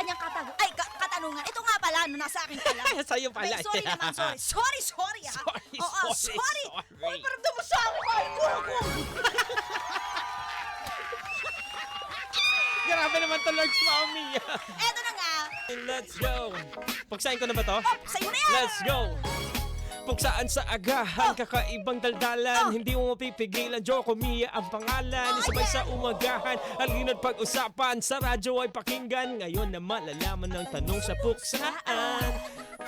kanyang katanungan. Ito nga pala, no, nasa akin pala. Sa'yo pala. May sorry naman, sorry. Sorry, ha? Sorry. Uy, paramdam mo sa akin, ay, ko. Grabe naman to, Lord Mami. Eto na nga. Let's go. Pagsain ko na ba to? Sa'yo na yan. Let's go. Pugsaan sa agahan, kakaibang daldalan, hindi mo mapipigilan, Joko Mia ang pangalan, isabay sa umagahan, halina't pag-usapan, sa radyo ay pakinggan, ngayon naman lalaman ng tanong sa puksaan.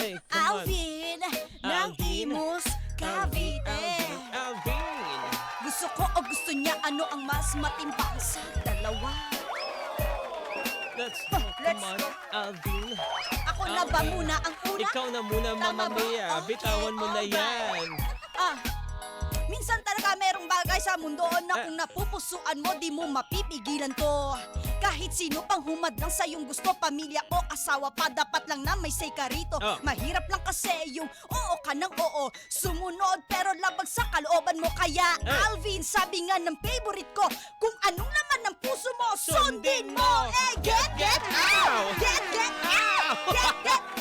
Hey, come on. Alvin, ng Alvin. Imus, Cavite. Alvin. Gusto ko o gusto niya, ano ang mas matimbang sa dalawa? Let's go, Let's come on, go. Alvin. Ako na ba muna ang una? Ikaw na muna, Tama Mama ba? Mia, Okay, bitawan mo na alright. yan. Minsan talaga merong bagay sa mundo na kung napupusuan mo, di mo mapipigilan to. Kahit sino pang humadlang sa iyong gusto, pamilya o asawa pa, dapat lang na may say ka rito. Mahirap lang kasi yung oo ka ng oo, sumunod pero labag sa kalooban mo. Kaya Alvin, sabi nga ng favorite ko, kung anong laman ng puso mo, sundin mo. Get out! Get out! Get out!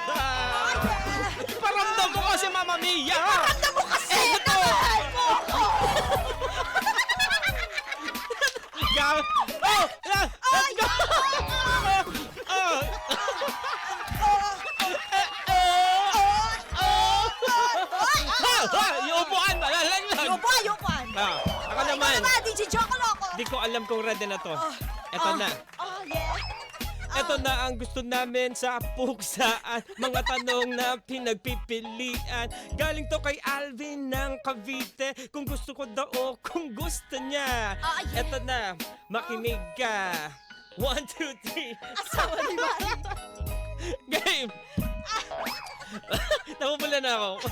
Oh, yeah. Paramdam ko kasi, Mama Mia! Paramdam mo kasi! Kamahal mo ako! Let's go! Yung upuan ba? Laglag! Yupan! Ako naman. Ikaw naman, DJ Joko Loco! Di ko alam kung ready na to. Eto na. Oh, yeah. Ito na ang gusto namin sa puksaan. Mga tanong na pinagpipilian. Galing to kay Alvin ng Cavite. Kung gusto ko daw o kung gusto niya. Yeah. Ito na, makinig ka. 1, 2, 3. Asawa ni Mari. Game! Namumula na ako.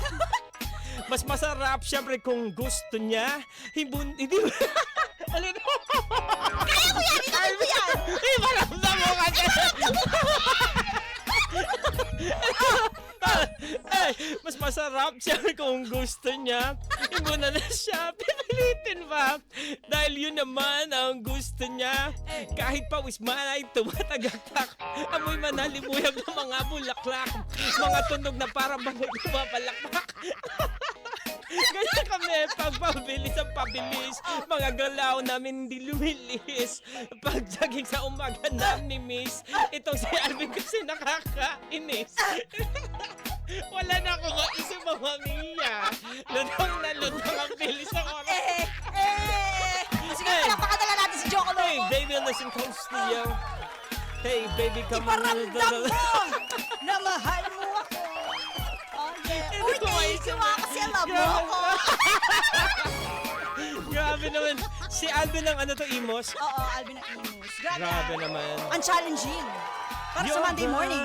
Mas masarap syempre kung gusto niya. Hindi alin mo? Kaya mo yan! Ito mo yan! Maramdam mo kasi! Mas masarap syempre kung gusto niya. Hindi na siya pipilitin ba? Dahil yun naman ang gusto niya. Kahit pawis man ay tumatagaktak. Amoy manalimuyag ng mga bulaklak. Mga tunog na para bang may pumapalakpak. Ganyan kami, pagpabilis ang pabilis. Mga galaw namin hindi lumilis. Pag-jogging sa umaga namimiss. Itong si Alvin kasi nakakainis. Wala na akong maisip, Mama Mia. Lutang na lutang ang bilis ng oras. Sige, palakpakadala natin si Joko Loco. Hey, baby, listen close to you. Hey, baby, come on. Iparamdam mo na mahal mo ako. Oh, yeah. Uy, thank you kasi alam mo ako. Grabe naman. Si Alvin ang ano to, Imos? Oo, Alvin ng Imus. Grabe naman. Ang challenging. Para sa Monday morning.